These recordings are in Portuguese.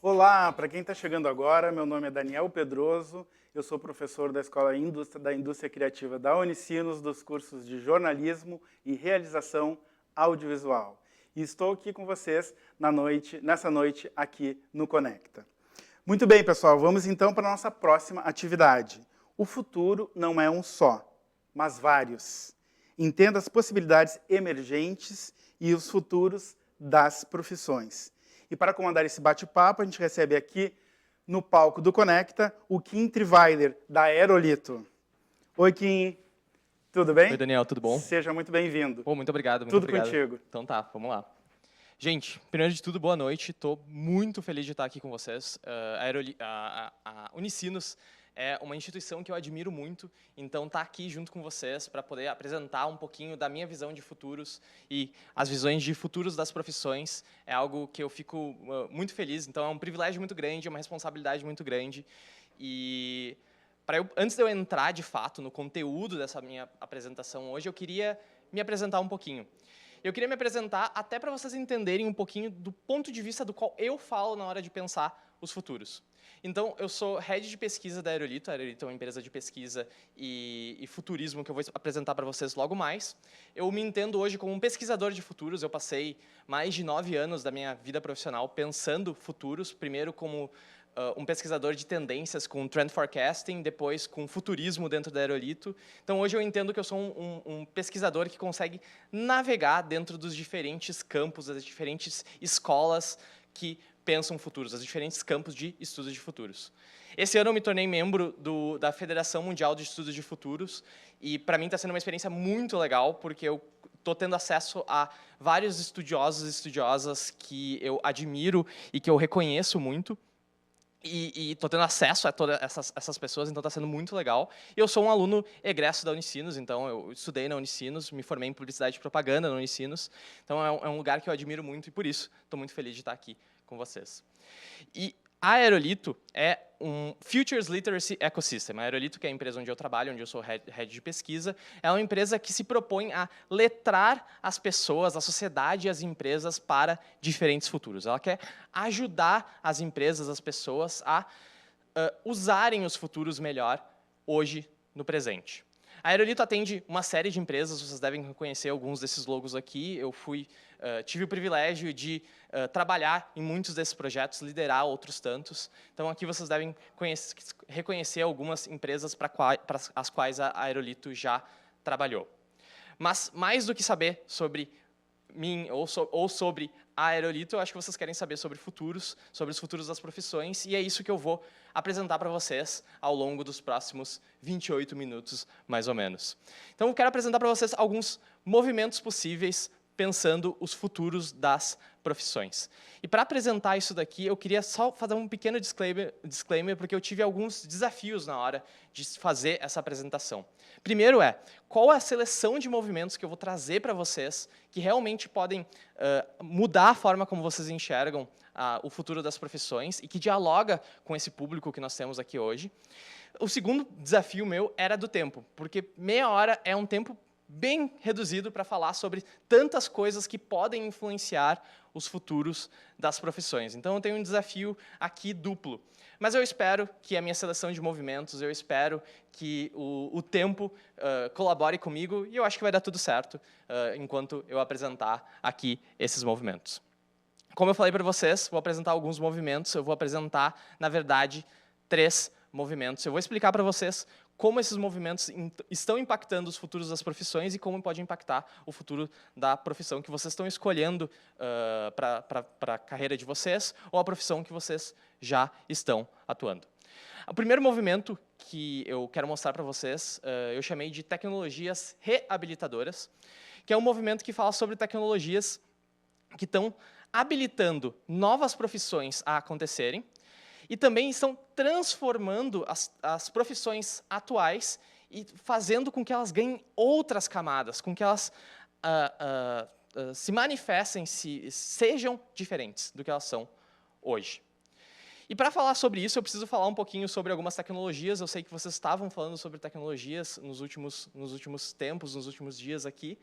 Olá, para quem está chegando agora, meu nome é Daniel Pedroso, eu sou professor da Escola da Indústria Criativa da Unicinos, dos cursos de Jornalismo e Realização Audiovisual. E estou aqui com vocês nessa noite aqui no Conecta. Muito bem, pessoal, vamos então para a nossa próxima atividade. O futuro não é um só, mas vários. Entenda as possibilidades emergentes e os futuros das profissões. E para comandar esse bate-papo, a gente recebe aqui, no palco do Conecta, o Kim Triweiler, da Aerolito. Oi, Kim. Tudo bem? Oi, Daniel, tudo bom? Seja muito bem-vindo. Muito obrigado, muito Tudo obrigado. contigo. Então tá, vamos lá. Gente, primeiro de tudo, boa noite. Estou muito feliz de estar aqui com vocês. A Unicinos é uma instituição que eu admiro muito, então estar aqui junto com vocês para poder apresentar um pouquinho da minha visão de futuros e as visões de futuros das profissões é algo que eu fico muito feliz. Então é um privilégio muito grande, é uma responsabilidade muito grande. E antes de eu entrar de fato no conteúdo dessa minha apresentação hoje, eu queria me apresentar um pouquinho. Eu queria me apresentar até para vocês entenderem um pouquinho do ponto de vista do qual eu falo na hora de pensar os futuros. Então, eu sou head de pesquisa da Aerolito. A Aerolito é uma empresa de pesquisa e futurismo que eu vou apresentar para vocês logo mais. Eu me entendo hoje como um pesquisador de futuros. Eu passei mais de 9 anos da minha vida profissional pensando futuros, primeiro como um pesquisador de tendências com trend forecasting, depois com futurismo dentro da Aerolito. Então, hoje eu entendo que eu sou um pesquisador que consegue navegar dentro dos diferentes campos, das diferentes escolas que pensam futuros, os diferentes campos de estudos de futuros. Esse ano eu me tornei membro da Federação Mundial de Estudos de Futuros e, para mim, está sendo uma experiência muito legal, porque eu estou tendo acesso a vários estudiosos e estudiosas que eu admiro e que eu reconheço muito. E estou tendo acesso a todas essas pessoas, então está sendo muito legal. E eu sou um aluno egresso da Unicinos, então eu estudei na Unicinos, me formei em Publicidade e Propaganda na Unicinos. Então é um lugar que eu admiro muito e, por isso, estou muito feliz de estar aqui com vocês. E a Aerolito é um Futures Literacy Ecosystem. A Aerolito, que é a empresa onde eu trabalho, onde eu sou head de pesquisa, é uma empresa que se propõe a letrar as pessoas, a sociedade e as empresas para diferentes futuros. Ela quer ajudar as empresas, as pessoas a usarem os futuros melhor hoje, no presente. A Aerolito atende uma série de empresas, vocês devem reconhecer alguns desses logos aqui. Eu tive o privilégio de trabalhar em muitos desses projetos, liderar outros tantos. Então, aqui vocês devem reconhecer algumas empresas para as quais a Aerolito já trabalhou. Mas, mais do que saber sobre mim ou sobre a Aerolito, eu acho que vocês querem saber sobre futuros, sobre os futuros das profissões, e é isso que eu vou apresentar para vocês ao longo dos próximos 28 minutos, mais ou menos. Então, eu quero apresentar para vocês alguns movimentos possíveis pensando os futuros das profissões. E para apresentar isso daqui, eu queria só fazer um pequeno disclaimer, porque eu tive alguns desafios na hora de fazer essa apresentação. Primeiro qual é a seleção de movimentos que eu vou trazer para vocês que realmente podem mudar a forma como vocês enxergam o futuro das profissões e que dialoga com esse público que nós temos aqui hoje. O segundo desafio meu era do tempo, porque meia hora é um tempo bem reduzido para falar sobre tantas coisas que podem influenciar os futuros das profissões. Então, eu tenho um desafio aqui duplo. Mas eu espero que a minha seleção de movimentos, eu espero que o tempo colabore comigo, e eu acho que vai dar tudo certo enquanto eu apresentar aqui esses movimentos. Como eu falei para vocês, vou apresentar alguns movimentos, eu vou apresentar, na verdade, 3 movimentos. Eu vou explicar para vocês como esses movimentos estão impactando os futuros das profissões e como pode impactar o futuro da profissão que vocês estão escolhendo para a carreira de vocês ou a profissão que vocês já estão atuando. O primeiro movimento que eu quero mostrar para vocês, eu chamei de tecnologias reabilitadoras, que é um movimento que fala sobre tecnologias que estão habilitando novas profissões a acontecerem, e também estão transformando as profissões atuais e fazendo com que elas ganhem outras camadas, com que elas se manifestem, sejam diferentes do que elas são hoje. E para falar sobre isso, eu preciso falar um pouquinho sobre algumas tecnologias. Eu sei que vocês estavam falando sobre tecnologias nos últimos tempos, nos últimos dias aqui.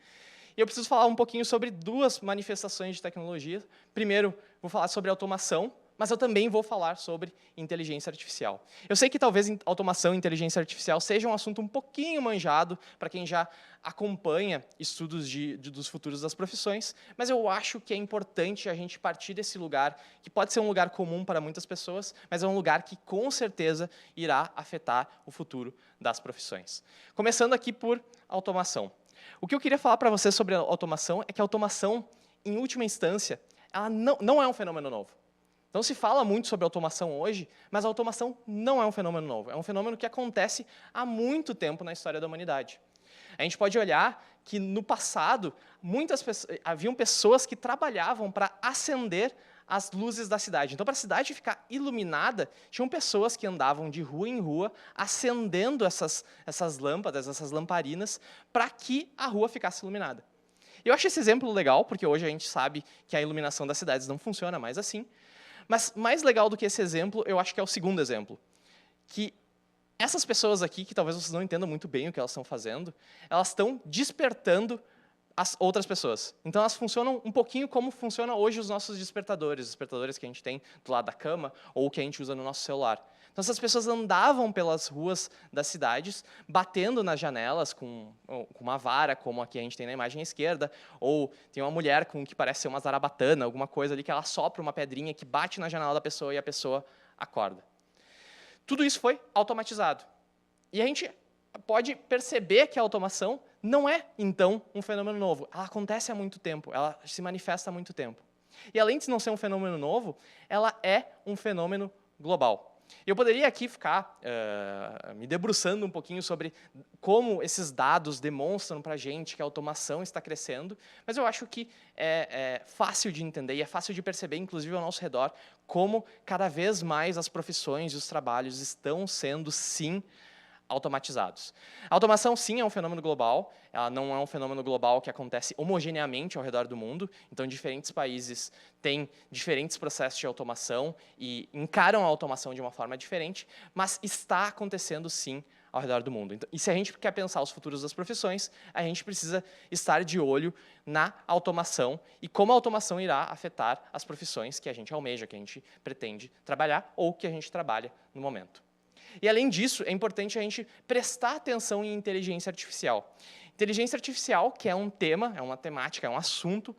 E eu preciso falar um pouquinho sobre 2 manifestações de tecnologia. Primeiro, vou falar sobre automação, mas eu também vou falar sobre inteligência artificial. Eu sei que talvez automação e inteligência artificial seja um assunto um pouquinho manjado para quem já acompanha estudos dos futuros das profissões, mas eu acho que é importante a gente partir desse lugar, que pode ser um lugar comum para muitas pessoas, mas é um lugar que com certeza irá afetar o futuro das profissões. Começando aqui por automação. O que eu queria falar para vocês sobre a automação é que a automação, em última instância, ela não é um fenômeno novo. Então, se fala muito sobre automação hoje, mas a automação não é um fenômeno novo. É um fenômeno que acontece há muito tempo na história da humanidade. A gente pode olhar que, no passado, haviam pessoas que trabalhavam para acender as luzes da cidade. Então, para a cidade ficar iluminada, tinham pessoas que andavam de rua em rua, acendendo essas lâmpadas, essas lamparinas, para que a rua ficasse iluminada. Eu acho esse exemplo legal, porque hoje a gente sabe que a iluminação das cidades não funciona mais assim. Mas mais legal do que esse exemplo, eu acho que é o segundo exemplo. Que essas pessoas aqui, que talvez vocês não entendam muito bem o que elas estão fazendo, elas estão despertando as outras pessoas. Então, elas funcionam um pouquinho como funcionam hoje os nossos despertadores que a gente tem do lado da cama ou que a gente usa no nosso celular. Então, essas pessoas andavam pelas ruas das cidades, batendo nas janelas com uma vara, como aqui a gente tem na imagem à esquerda, ou tem uma mulher com o que parece ser uma zarabatana, alguma coisa ali, que ela sopra uma pedrinha que bate na janela da pessoa e a pessoa acorda. Tudo isso foi automatizado. E a gente pode perceber que a automação não é, então, um fenômeno novo. Ela acontece há muito tempo, ela se manifesta há muito tempo. E, além de não ser um fenômeno novo, ela é um fenômeno global. Eu poderia aqui ficar me debruçando um pouquinho sobre como esses dados demonstram para a gente que a automação está crescendo, mas eu acho que é fácil de entender e é fácil de perceber, inclusive ao nosso redor, como cada vez mais as profissões e os trabalhos estão sendo, sim, automatizados. A automação, sim, é um fenômeno global. Ela não é um fenômeno global que acontece homogeneamente ao redor do mundo. Então, diferentes países têm diferentes processos de automação e encaram a automação de uma forma diferente, mas está acontecendo, sim, ao redor do mundo. Então, e se a gente quer pensar os futuros das profissões, a gente precisa estar de olho na automação e como a automação irá afetar as profissões que a gente almeja, que a gente pretende trabalhar ou que a gente trabalha no momento. E, além disso, é importante a gente prestar atenção em inteligência artificial. Inteligência artificial, que é um tema, é uma temática, é um assunto,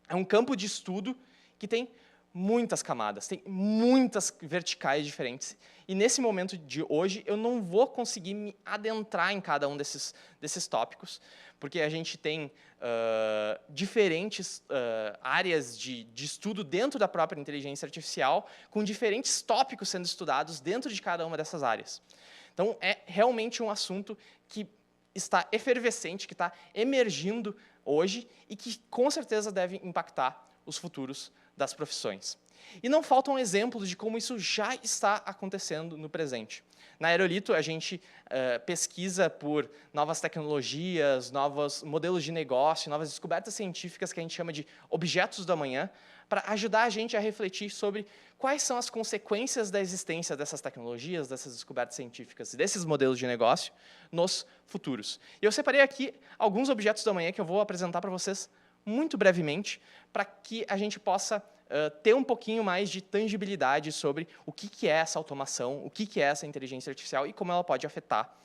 é um campo de estudo que tem muitas camadas, tem muitas verticais diferentes. E, nesse momento de hoje, eu não vou conseguir me adentrar em cada um desses tópicos, porque a gente tem diferentes áreas de estudo dentro da própria inteligência artificial, com diferentes tópicos sendo estudados dentro de cada uma dessas áreas. Então, é realmente um assunto que está efervescente, que está emergindo hoje e que, com certeza, deve impactar os futuros das profissões. E não faltam exemplos de como isso já está acontecendo no presente. Na Aerolito, a gente pesquisa por novas tecnologias, novos modelos de negócio, novas descobertas científicas que a gente chama de objetos do amanhã, para ajudar a gente a refletir sobre quais são as consequências da existência dessas tecnologias, dessas descobertas científicas e desses modelos de negócio nos futuros. E eu separei aqui alguns objetos do amanhã que eu vou apresentar para vocês muito brevemente, para que a gente possa ter um pouquinho mais de tangibilidade sobre o que é essa automação, o que é essa inteligência artificial e como ela pode afetar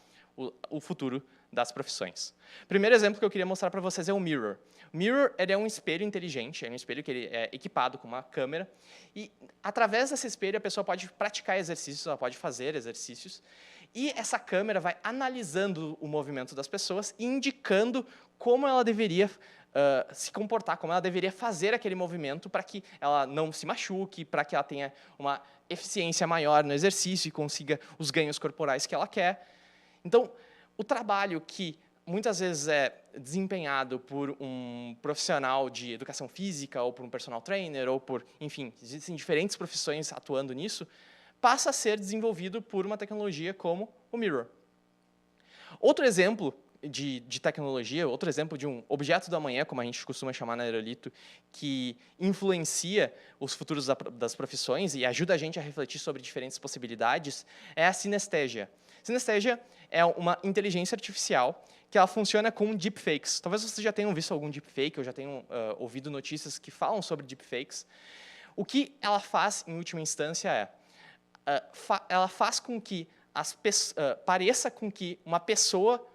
o futuro das profissões. O primeiro exemplo que eu queria mostrar para vocês é o Mirror. O Mirror é um espelho inteligente, é um espelho que ele é equipado com uma câmera, e, através desse espelho, a pessoa pode praticar exercícios, ela pode fazer exercícios, e essa câmera vai analisando o movimento das pessoas e indicando como ela deveria se comportar, como ela deveria fazer aquele movimento para que ela não se machuque, para que ela tenha uma eficiência maior no exercício e consiga os ganhos corporais que ela quer. Então, o trabalho que muitas vezes é desempenhado por um profissional de educação física ou por um personal trainer ou por, enfim, existem diferentes profissões atuando nisso, passa a ser desenvolvido por uma tecnologia como o Mirror. Outro exemplo de tecnologia, outro exemplo de um objeto do amanhã, como a gente costuma chamar na Aerolito, que influencia os futuros das profissões e ajuda a gente a refletir sobre diferentes possibilidades, é a sinestésia. Sinestésia é uma inteligência artificial que ela funciona com deepfakes. Talvez vocês já tenham visto algum deepfake, ou já tenham ouvido notícias que falam sobre deepfakes. O que ela faz, em última instância, ela faz com que pareça com que uma pessoa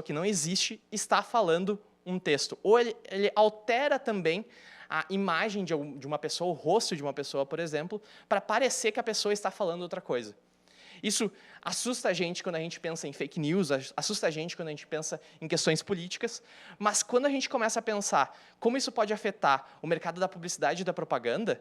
que não existe, está falando um texto. Ou ele altera também a imagem de uma pessoa, o rosto de uma pessoa, por exemplo, para parecer que a pessoa está falando outra coisa. Isso assusta a gente quando a gente pensa em fake news, assusta a gente quando a gente pensa em questões políticas, mas quando a gente começa a pensar como isso pode afetar o mercado da publicidade e da propaganda,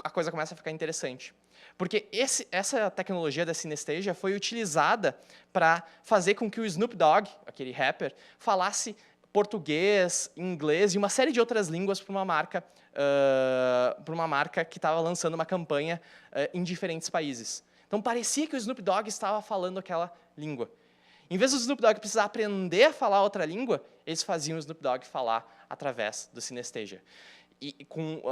a coisa começa a ficar interessante. Porque essa tecnologia da Synesthesia foi utilizada para fazer com que o Snoop Dogg, aquele rapper, falasse português, inglês e uma série de outras línguas para uma marca que estava lançando uma campanha em diferentes países. Então, parecia que o Snoop Dogg estava falando aquela língua. Em vez do Snoop Dogg precisar aprender a falar outra língua, eles faziam o Snoop Dogg falar através do Synesthesia. E com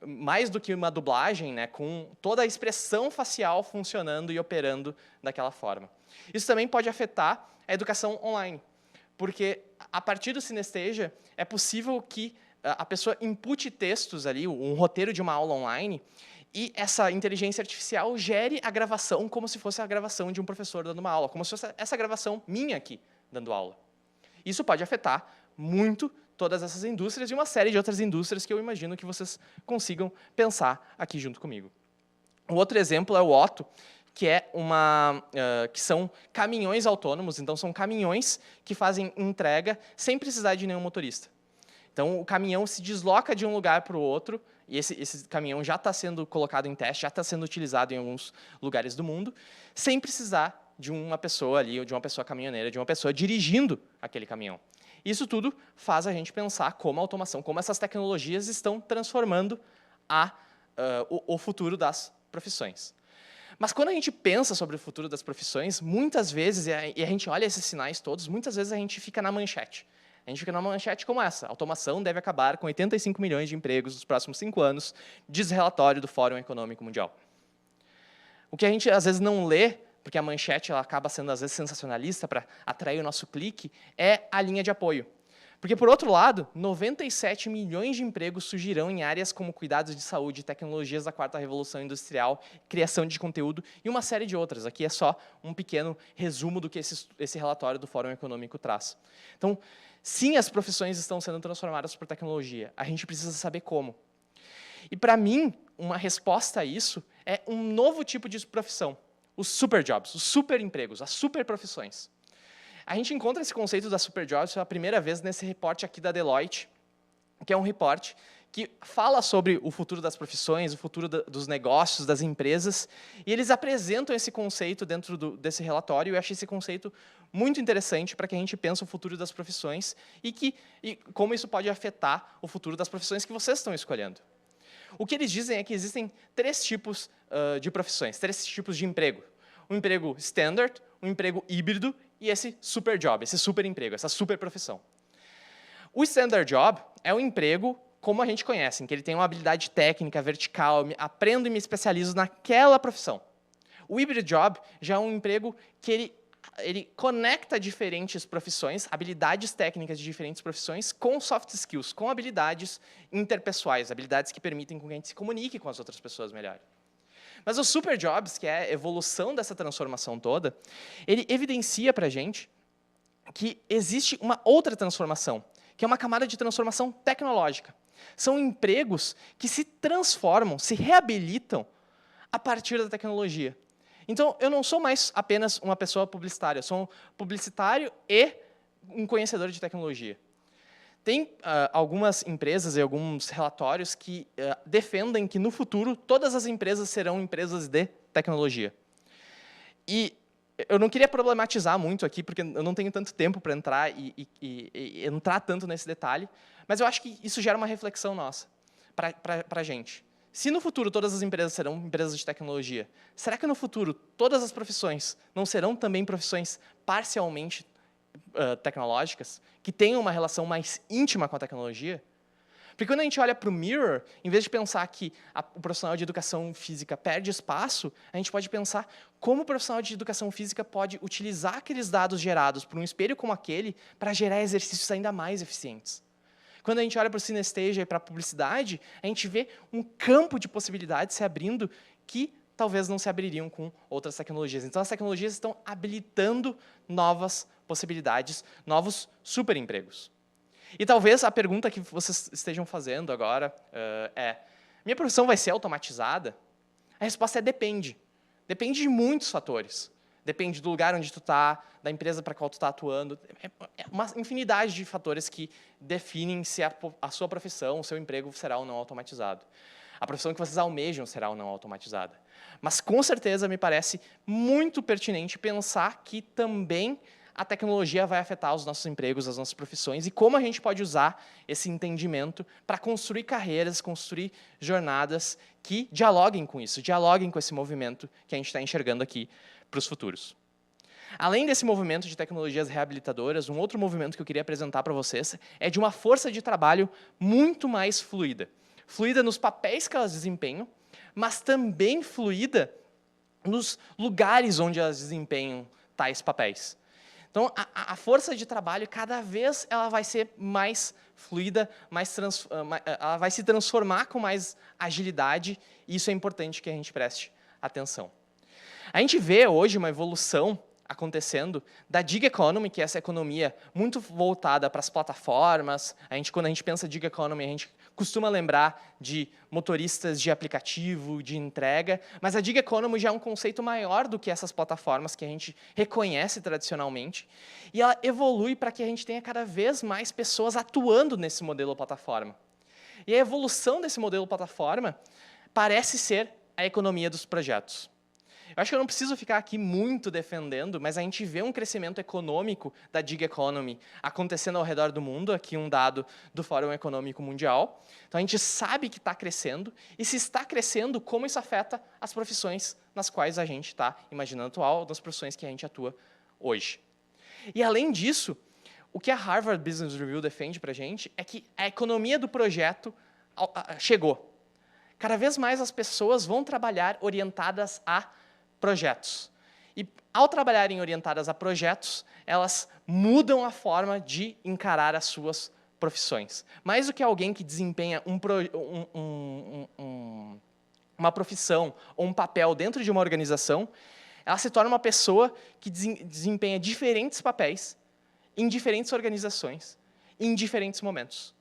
mais do que uma dublagem, né, com toda a expressão facial funcionando e operando daquela forma. Isso também pode afetar a educação online, porque a partir do Synesthesia é possível que a pessoa inpute textos ali, um roteiro de uma aula online, e essa inteligência artificial gere a gravação como se fosse a gravação de um professor dando uma aula, como se fosse essa gravação minha aqui, dando aula. Isso pode afetar muito todas essas indústrias e uma série de outras indústrias que eu imagino que vocês consigam pensar aqui junto comigo. O outro exemplo é o Otto, que que são caminhões autônomos, então são caminhões que fazem entrega sem precisar de nenhum motorista. Então, o caminhão se desloca de um lugar para o outro, e esse caminhão já está sendo colocado em teste, já está sendo utilizado em alguns lugares do mundo, sem precisar de uma pessoa ali, ou de uma pessoa caminhoneira, de uma pessoa dirigindo aquele caminhão. Isso tudo faz a gente pensar como a automação, como essas tecnologias estão transformando o futuro das profissões. Mas quando a gente pensa sobre o futuro das profissões, muitas vezes, e a gente olha esses sinais todos, muitas vezes a gente fica na manchete. A gente fica numa manchete como essa: a automação deve acabar com 85 milhões de empregos nos próximos 5 anos, diz relatório do Fórum Econômico Mundial. O que a gente, às vezes, não lê, porque a manchete ela acaba sendo, às vezes, sensacionalista para atrair o nosso clique, é a linha de apoio. Porque, por outro lado, 97 milhões de empregos surgirão em áreas como cuidados de saúde, tecnologias da quarta revolução industrial, criação de conteúdo e uma série de outras. Aqui é só um pequeno resumo do que esse relatório do Fórum Econômico traz. Então, sim, as profissões estão sendo transformadas por tecnologia. A gente precisa saber como. E, para mim, uma resposta a isso é um novo tipo de profissão. Os super jobs, os super empregos, as super profissões. A gente encontra esse conceito da super jobs pela primeira vez nesse reporte aqui da Deloitte, que é um reporte que fala sobre o futuro das profissões, o futuro dos negócios, das empresas, e eles apresentam esse conceito dentro desse relatório, e eu achei esse conceito muito interessante para que a gente pense o futuro das profissões e como isso pode afetar o futuro das profissões que vocês estão escolhendo. O que eles dizem é que existem 3 tipos de profissões, 3 tipos de emprego. Um emprego standard, um emprego híbrido e esse super job, esse super emprego, essa super profissão. O standard job é um emprego como a gente conhece, em que ele tem uma habilidade técnica, vertical, aprendo e me especializo naquela profissão. O hybrid job já é um emprego que ele conecta diferentes profissões, habilidades técnicas de diferentes profissões, com soft skills, com habilidades interpessoais, habilidades que permitem que a gente se comunique com as outras pessoas melhor. Mas os super jobs, que é a evolução dessa transformação toda, ele evidencia para a gente que existe uma outra transformação, que é uma camada de transformação tecnológica. São empregos que se transformam, se reabilitam a partir da tecnologia. Então, eu não sou mais apenas uma pessoa publicitária, eu sou um publicitário e um conhecedor de tecnologia. Tem algumas empresas e alguns relatórios que defendem que, no futuro, todas as empresas serão empresas de tecnologia. E eu não queria problematizar muito aqui, porque eu não tenho tanto tempo para entrar e entrar tanto nesse detalhe, mas eu acho que isso gera uma reflexão nossa, para a gente. Se no futuro todas as empresas serão empresas de tecnologia, será que no futuro todas as profissões não serão também profissões parcialmente tecnológicas, que tenham uma relação mais íntima com a tecnologia? Porque quando a gente olha para o Mirror, em vez de pensar que o profissional de educação física perde espaço, a gente pode pensar como o profissional de educação física pode utilizar aqueles dados gerados por um espelho como aquele para gerar exercícios ainda mais eficientes. Quando a gente olha para o Synesthesia e para a publicidade, a gente vê um campo de possibilidades se abrindo que talvez não se abririam com outras tecnologias. Então, as tecnologias estão habilitando novas possibilidades, novos superempregos. E talvez a pergunta que vocês estejam fazendo agora minha profissão vai ser automatizada? A resposta é depende. Depende de muitos fatores. Depende do lugar onde tu está, da empresa para a qual tu está atuando. É uma infinidade de fatores que definem se a sua profissão, o seu emprego será ou não automatizado. A profissão que vocês almejam será ou não automatizada. Mas, com certeza, me parece muito pertinente pensar que também a tecnologia vai afetar os nossos empregos, as nossas profissões, e como a gente pode usar esse entendimento para construir carreiras, construir jornadas que dialoguem com isso, dialoguem com esse movimento que a gente está enxergando aqui para os futuros. Além desse movimento de tecnologias reabilitadoras, um outro movimento que eu queria apresentar para vocês é de uma força de trabalho muito mais fluida. Fluida nos papéis que elas desempenham, mas também fluida nos lugares onde elas desempenham tais papéis. Então, a força de trabalho, cada vez, ela vai ser mais fluida, ela vai se transformar com mais agilidade, e isso é importante que a gente preste atenção. A gente vê hoje uma evolução acontecendo da gig economy, que é essa economia muito voltada para as plataformas. Quando a gente pensa gig economy, a gente costuma lembrar de motoristas de aplicativo, de entrega, mas a gig economy já é um conceito maior do que essas plataformas que a gente reconhece tradicionalmente, e ela evolui para que a gente tenha cada vez mais pessoas atuando nesse modelo plataforma. E a evolução desse modelo plataforma parece ser a economia dos projetos. Eu acho que eu não preciso ficar aqui muito defendendo, mas a gente vê um crescimento econômico da gig economy acontecendo ao redor do mundo, aqui um dado do Fórum Econômico Mundial. Então, a gente sabe que está crescendo, e se está crescendo, como isso afeta as profissões nas quais a gente está imaginando atual, das profissões que a gente atua hoje. E, além disso, o que a Harvard Business Review defende para a gente é que a economia do projeto chegou. Cada vez mais as pessoas vão trabalhar orientadas a projetos. E, ao trabalharem orientadas a projetos, elas mudam a forma de encarar as suas profissões. Mais do que alguém que desempenha uma profissão ou um papel dentro de uma organização, ela se torna uma pessoa que desempenha diferentes papéis em diferentes organizações, em diferentes momentos,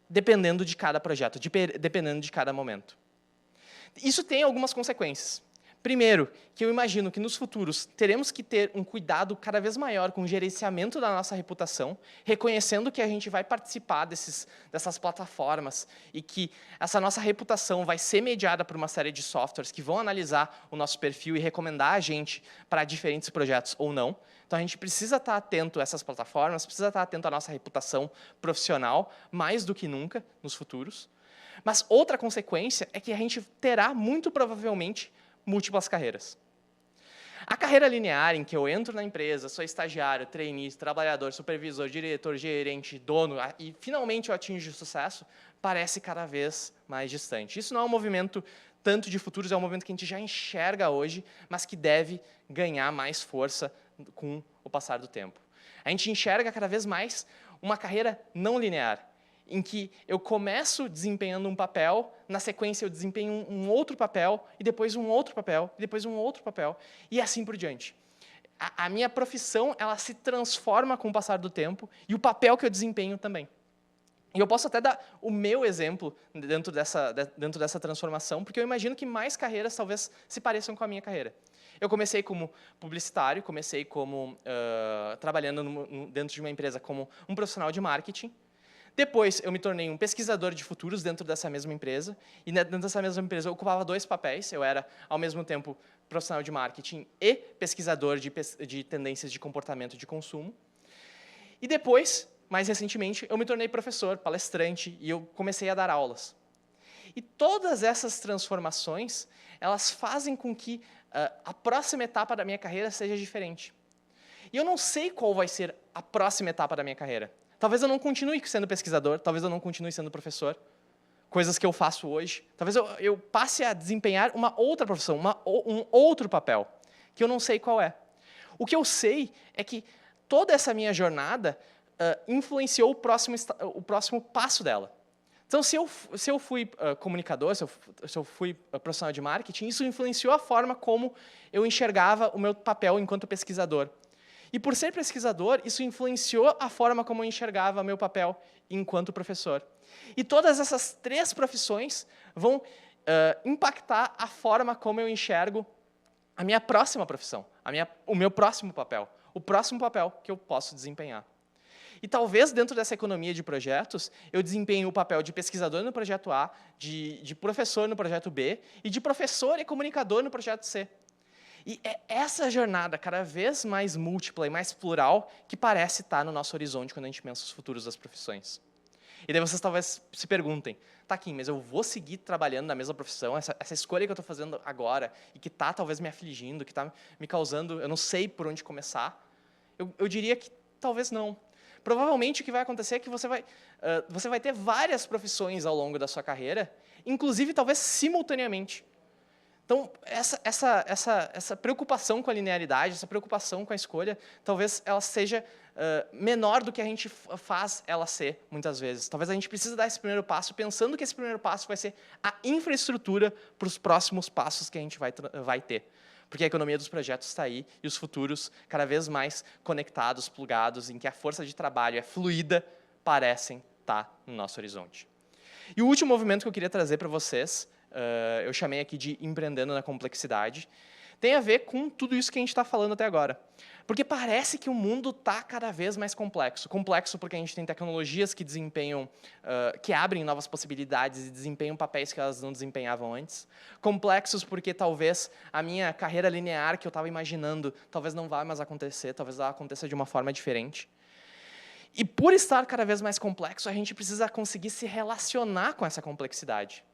dependendo de cada projeto, dependendo de cada momento. Isso tem algumas consequências. Primeiro, que eu imagino que nos futuros teremos que ter um cuidado cada vez maior com o gerenciamento da nossa reputação, reconhecendo que a gente vai participar dessas plataformas e que essa nossa reputação vai ser mediada por uma série de softwares que vão analisar o nosso perfil e recomendar a gente para diferentes projetos ou não. Então, a gente precisa estar atento a essas plataformas, precisa estar atento à nossa reputação profissional, mais do que nunca, nos futuros. Mas outra consequência é que a gente terá, muito provavelmente, múltiplas carreiras. A carreira linear, em que eu entro na empresa, sou estagiário, trainee, trabalhador, supervisor, diretor, gerente, dono, e finalmente eu atinjo o sucesso, parece cada vez mais distante. Isso não é um movimento tanto de futuros, é um movimento que a gente já enxerga hoje, mas que deve ganhar mais força com o passar do tempo. A gente enxerga cada vez mais uma carreira não linear, em que eu começo desempenhando um papel, na sequência eu desempenho um outro papel, e depois um outro papel, e depois um outro papel, e assim por diante. A minha profissão, ela se transforma com o passar do tempo, e o papel que eu desempenho também. E eu posso até dar o meu exemplo dentro dessa transformação, porque eu imagino que mais carreiras talvez se pareçam com a minha carreira. Eu comecei como publicitário, comecei como trabalhando dentro de uma empresa como um profissional de marketing. Depois, eu me tornei um pesquisador de futuros dentro dessa mesma empresa, e dentro dessa mesma empresa eu ocupava 2 papéis. Eu era, ao mesmo tempo, profissional de marketing e pesquisador de tendências de comportamento de consumo. E depois, mais recentemente, eu me tornei professor, palestrante, e eu comecei a dar aulas. E todas essas transformações, elas fazem com que a próxima etapa da minha carreira seja diferente. E eu não sei qual vai ser a próxima etapa da minha carreira. Talvez eu não continue sendo pesquisador, talvez eu não continue sendo professor, coisas que eu faço hoje. Talvez eu passe a desempenhar uma outra profissão, um outro papel, que eu não sei qual é. O que eu sei é que toda essa minha jornada influenciou o próximo passo dela. Então, se eu fui comunicador, se eu fui profissional de marketing, isso influenciou a forma como eu enxergava o meu papel enquanto pesquisador. E por ser pesquisador, isso influenciou a forma como eu enxergava o meu papel enquanto professor. E todas essas 3 profissões vão impactar a forma como eu enxergo a minha próxima profissão, o meu próximo papel, o próximo papel que eu posso desempenhar. E talvez, dentro dessa economia de projetos, eu desempenhe o papel de pesquisador no projeto A, de professor no projeto B, e de professor e comunicador no projeto C. E é essa jornada cada vez mais múltipla e mais plural que parece estar no nosso horizonte quando a gente pensa os futuros das profissões. E daí vocês talvez se perguntem, tá, Kim, mas eu vou seguir trabalhando na mesma profissão, essa escolha que eu estou fazendo agora, e que está talvez me afligindo, que está me causando, eu não sei por onde começar, eu diria que talvez não. Provavelmente o que vai acontecer é que você vai ter várias profissões ao longo da sua carreira, inclusive talvez simultaneamente. Então, essa preocupação com a linearidade, essa preocupação com a escolha, talvez ela seja menor do que a gente faz ela ser, muitas vezes. Talvez a gente precise dar esse primeiro passo, pensando que esse primeiro passo vai ser a infraestrutura para os próximos passos que a gente vai ter. Porque a economia dos projetos está aí, e os futuros, cada vez mais conectados, plugados, em que a força de trabalho é fluida, parecem estar no nosso horizonte. E o último movimento que eu queria trazer para vocês, eu chamei aqui de Empreendendo na Complexidade, tem a ver com tudo isso que a gente está falando até agora. Porque parece que o mundo está cada vez mais complexo. Complexo porque a gente tem tecnologias que desempenham, que abrem novas possibilidades e desempenham papéis que elas não desempenhavam antes. Complexos porque talvez a minha carreira linear que eu estava imaginando talvez não vá mais acontecer, talvez ela aconteça de uma forma diferente. E por estar cada vez mais complexo, a gente precisa conseguir se relacionar com essa complexidade.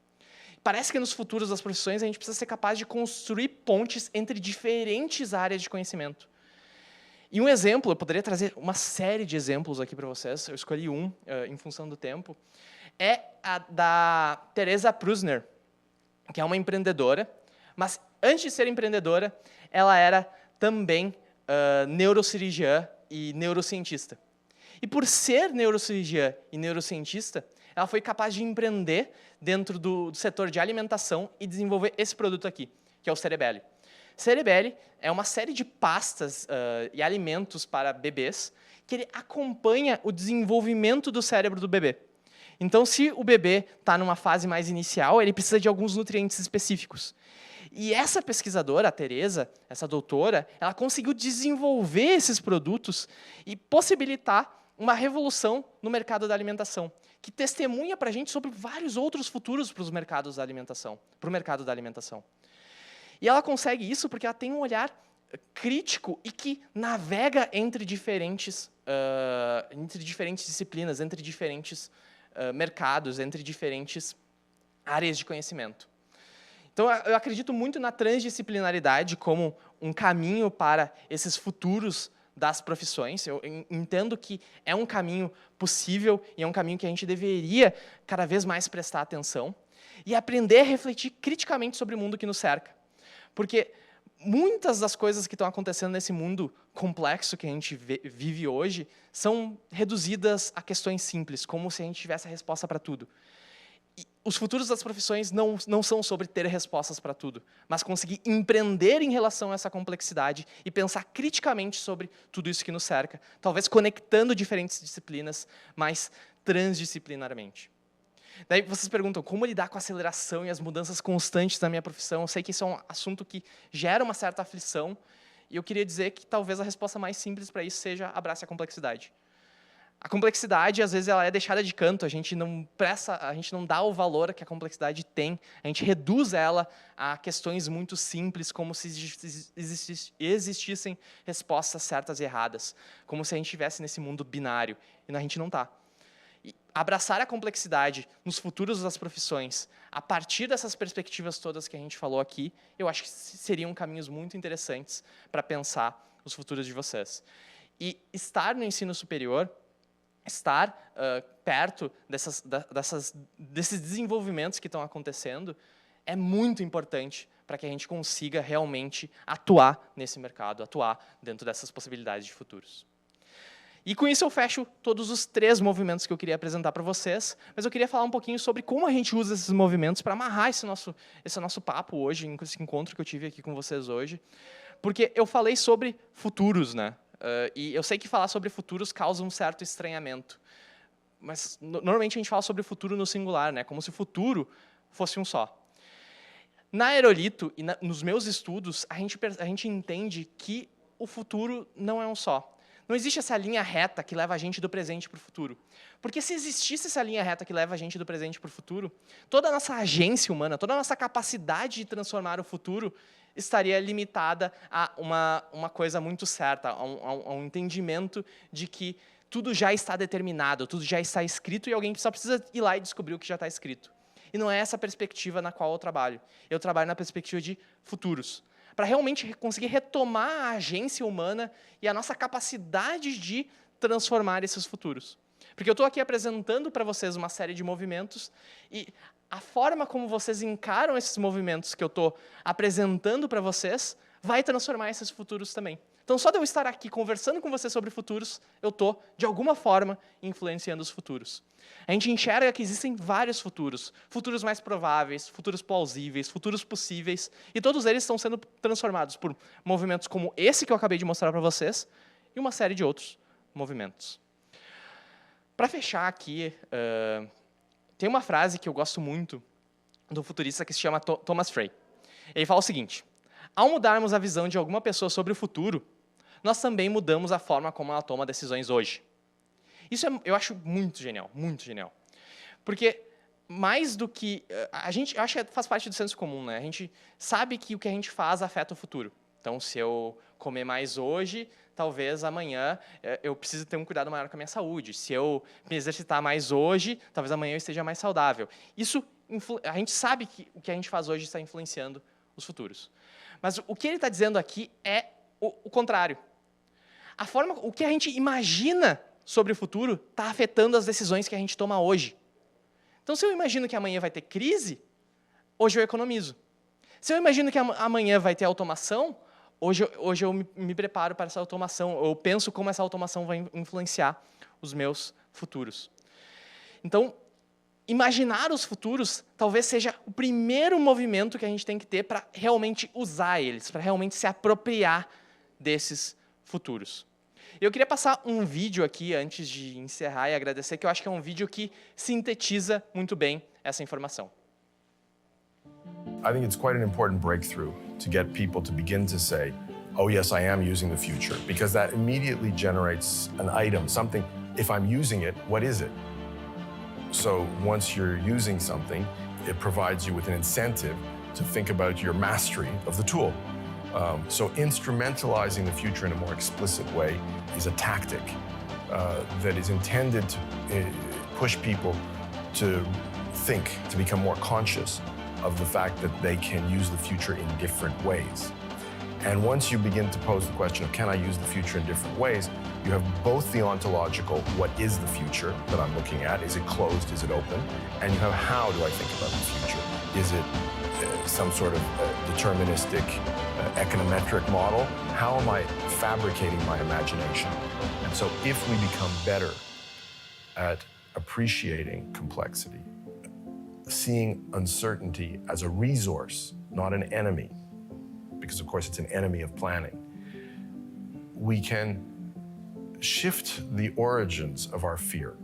Parece que nos futuros das profissões a gente precisa ser capaz de construir pontes entre diferentes áreas de conhecimento. E um exemplo, eu poderia trazer uma série de exemplos aqui para vocês, eu escolhi um em função do tempo, é a da Teresa Prusner, que é uma empreendedora, mas antes de ser empreendedora, ela era também neurocirurgiã e neurocientista. E por ser neurocirurgiã e neurocientista, ela foi capaz de empreender dentro do setor de alimentação e desenvolver esse produto aqui, que é o Cerebelle. Cerebelle é uma série de pastas e alimentos para bebês que ele acompanha o desenvolvimento do cérebro do bebê. Então, se o bebê está numa fase mais inicial, ele precisa de alguns nutrientes específicos. E essa pesquisadora, a Teresa, essa doutora, ela conseguiu desenvolver esses produtos e possibilitar uma revolução no mercado da alimentação, que testemunha para a gente sobre vários outros futuros para os mercados da alimentação, para o mercado da alimentação. E ela consegue isso porque ela tem um olhar crítico e que navega entre diferentes disciplinas, entre diferentes mercados, entre diferentes áreas de conhecimento. Então, eu acredito muito na transdisciplinaridade como um caminho para esses futuros das profissões. Eu entendo que é um caminho possível e é um caminho que a gente deveria cada vez mais prestar atenção e aprender a refletir criticamente sobre o mundo que nos cerca. Porque muitas das coisas que estão acontecendo nesse mundo complexo que a gente vive hoje são reduzidas a questões simples, como se a gente tivesse a resposta para tudo. E os futuros das profissões não são sobre ter respostas para tudo, mas conseguir empreender em relação a essa complexidade e pensar criticamente sobre tudo isso que nos cerca, talvez conectando diferentes disciplinas, mas transdisciplinarmente. Daí vocês perguntam, como lidar com a aceleração e as mudanças constantes da minha profissão? Eu sei que isso é um assunto que gera uma certa aflição, e eu queria dizer que talvez a resposta mais simples para isso seja abrace a complexidade. A complexidade, às vezes, ela é deixada de canto, a gente não dá o valor que a complexidade tem, a gente reduz ela a questões muito simples, como se existissem respostas certas e erradas, como se a gente estivesse nesse mundo binário, e a gente não está. E abraçar a complexidade nos futuros das profissões, a partir dessas perspectivas todas que a gente falou aqui, eu acho que seriam caminhos muito interessantes para pensar os futuros de vocês. E estar no ensino superior, estar perto desses desenvolvimentos que estão acontecendo, é muito importante para que a gente consiga realmente atuar nesse mercado, atuar dentro dessas possibilidades de futuros. E com isso eu fecho todos os 3 movimentos que eu queria apresentar para vocês, mas eu queria falar um pouquinho sobre como a gente usa esses movimentos para amarrar esse nosso papo hoje, esse encontro que eu tive aqui com vocês hoje. Porque eu falei sobre futuros, né? E eu sei que falar sobre futuros causa um certo estranhamento. Mas normalmente a gente fala sobre futuro no singular, né? Como se o futuro fosse um só. Na Aerolito e nos meus estudos, a gente entende que o futuro não é um só. Não existe essa linha reta que leva a gente do presente para o futuro. Porque se existisse essa linha reta que leva a gente do presente para o futuro, toda a nossa agência humana, toda a nossa capacidade de transformar o futuro estaria limitada a uma coisa muito certa, a um entendimento de que tudo já está determinado, tudo já está escrito e alguém só precisa ir lá e descobrir o que já está escrito. E não é essa perspectiva na qual eu trabalho. Eu trabalho na perspectiva de futuros, para realmente conseguir retomar a agência humana e a nossa capacidade de transformar esses futuros. Porque eu estou aqui apresentando para vocês uma série de movimentos e a forma como vocês encaram esses movimentos que eu estou apresentando para vocês vai transformar esses futuros também. Então, só de eu estar aqui conversando com vocês sobre futuros, eu estou, de alguma forma, influenciando os futuros. A gente enxerga que existem vários futuros. Futuros mais prováveis, futuros plausíveis, futuros possíveis. E todos eles estão sendo transformados por movimentos como esse que eu acabei de mostrar para vocês e uma série de outros movimentos. Para fechar aqui, tem uma frase que eu gosto muito do futurista que se chama Thomas Frey. Ele fala o seguinte: ao mudarmos a visão de alguma pessoa sobre o futuro, nós também mudamos a forma como ela toma decisões hoje. Isso eu acho muito genial, muito genial. Porque mais do que... eu acho que faz parte do senso comum, né? A gente sabe que o que a gente faz afeta o futuro. Então, se eu comer mais hoje, talvez amanhã eu precise ter um cuidado maior com a minha saúde. Se eu me exercitar mais hoje, talvez amanhã eu esteja mais saudável. Isso, a gente sabe que o que a gente faz hoje está influenciando os futuros. Mas o que ele está dizendo aqui é o contrário. O que a gente imagina sobre o futuro está afetando as decisões que a gente toma hoje. Então, se eu imagino que amanhã vai ter crise, hoje eu economizo. Se eu imagino que amanhã vai ter automação, hoje eu me preparo para essa automação, eu penso como essa automação vai influenciar os meus futuros. Então, imaginar os futuros talvez seja o primeiro movimento que a gente tem que ter para realmente usar eles, para realmente se apropriar desses futuros. Eu queria passar um vídeo aqui antes de encerrar e agradecer, que eu acho que é um vídeo que sintetiza muito bem essa informação. I think it's quite an important breakthrough to get people to begin to say, oh yes, I am using the future, because that immediately generates an item, something, if I'm using it, what is it? So once you're using something, it provides you with an incentive to think about your mastery of the tool. So instrumentalizing the future in a more explicit way is a tactic that is intended to push people to think, to become more conscious of the fact that they can use the future in different ways. And once you begin to pose the question of, can I use the future in different ways, you have both the ontological, what is the future that I'm looking at? Is it closed? Is it open? And you have, how do I think about the future? Is it some sort of deterministic, econometric model? How am I fabricating my imagination? And so if we become better at appreciating complexity, seeing uncertainty as a resource, not an enemy, because of course it's an enemy of planning, we can shift the origins of our fear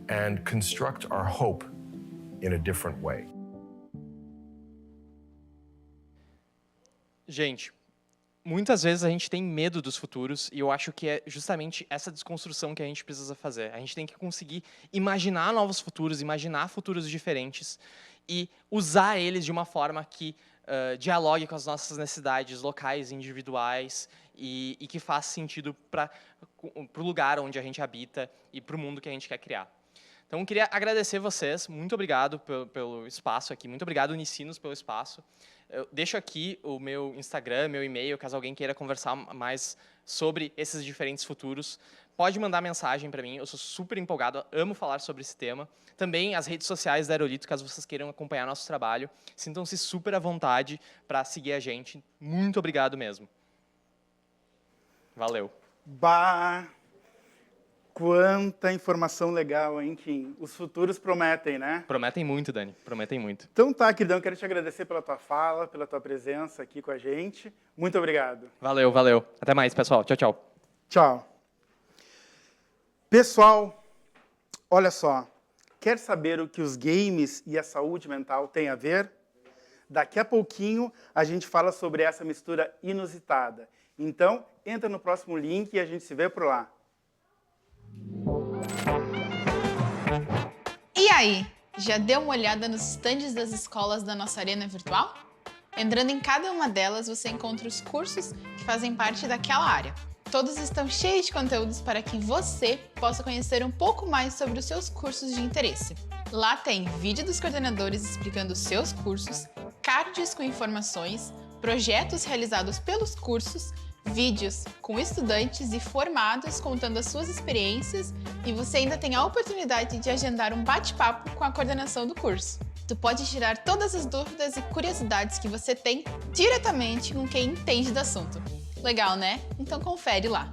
and construct our hope in a different way. Gente, muitas vezes a gente tem medo dos futuros e eu acho que é justamente essa desconstrução que a gente precisa fazer. A gente tem que conseguir imaginar novos futuros, imaginar futuros diferentes e usar eles de uma forma que dialogue com as nossas necessidades locais, individuais e que faça sentido para o lugar onde a gente habita e para o mundo que a gente quer criar. Então, eu queria agradecer vocês, muito obrigado pelo espaço aqui, muito obrigado, Unicinos, pelo espaço. Eu deixo aqui o meu Instagram, meu e-mail, caso alguém queira conversar mais sobre esses diferentes futuros. Pode mandar mensagem para mim, eu sou super empolgado, amo falar sobre esse tema. Também as redes sociais da Aerolito, caso vocês queiram acompanhar nosso trabalho. Sintam-se super à vontade para seguir a gente. Muito obrigado mesmo. Valeu. Bah! Quanta informação legal, hein, Kim? Os futuros prometem, né? Prometem muito, Dani, prometem muito. Então tá, queridão, quero te agradecer pela tua fala, pela tua presença aqui com a gente. Muito obrigado. Valeu, valeu. Até mais, pessoal. Tchau, tchau. Tchau. Pessoal, olha só. Quer saber o que os games e a saúde mental têm a ver? Daqui a pouquinho a gente fala sobre essa mistura inusitada. Então, entra no próximo link e a gente se vê por lá. E aí, já deu uma olhada nos estandes das escolas da nossa arena virtual? Entrando em cada uma delas, você encontra os cursos que fazem parte daquela área. Todos estão cheios de conteúdos para que você possa conhecer um pouco mais sobre os seus cursos de interesse. Lá tem vídeo dos coordenadores explicando os seus cursos, cards com informações, projetos realizados pelos cursos, vídeos com estudantes e formados contando as suas experiências, e você ainda tem a oportunidade de agendar um bate-papo com a coordenação do curso. Tu pode tirar todas as dúvidas e curiosidades que você tem diretamente com quem entende do assunto. Legal, né? Então confere lá.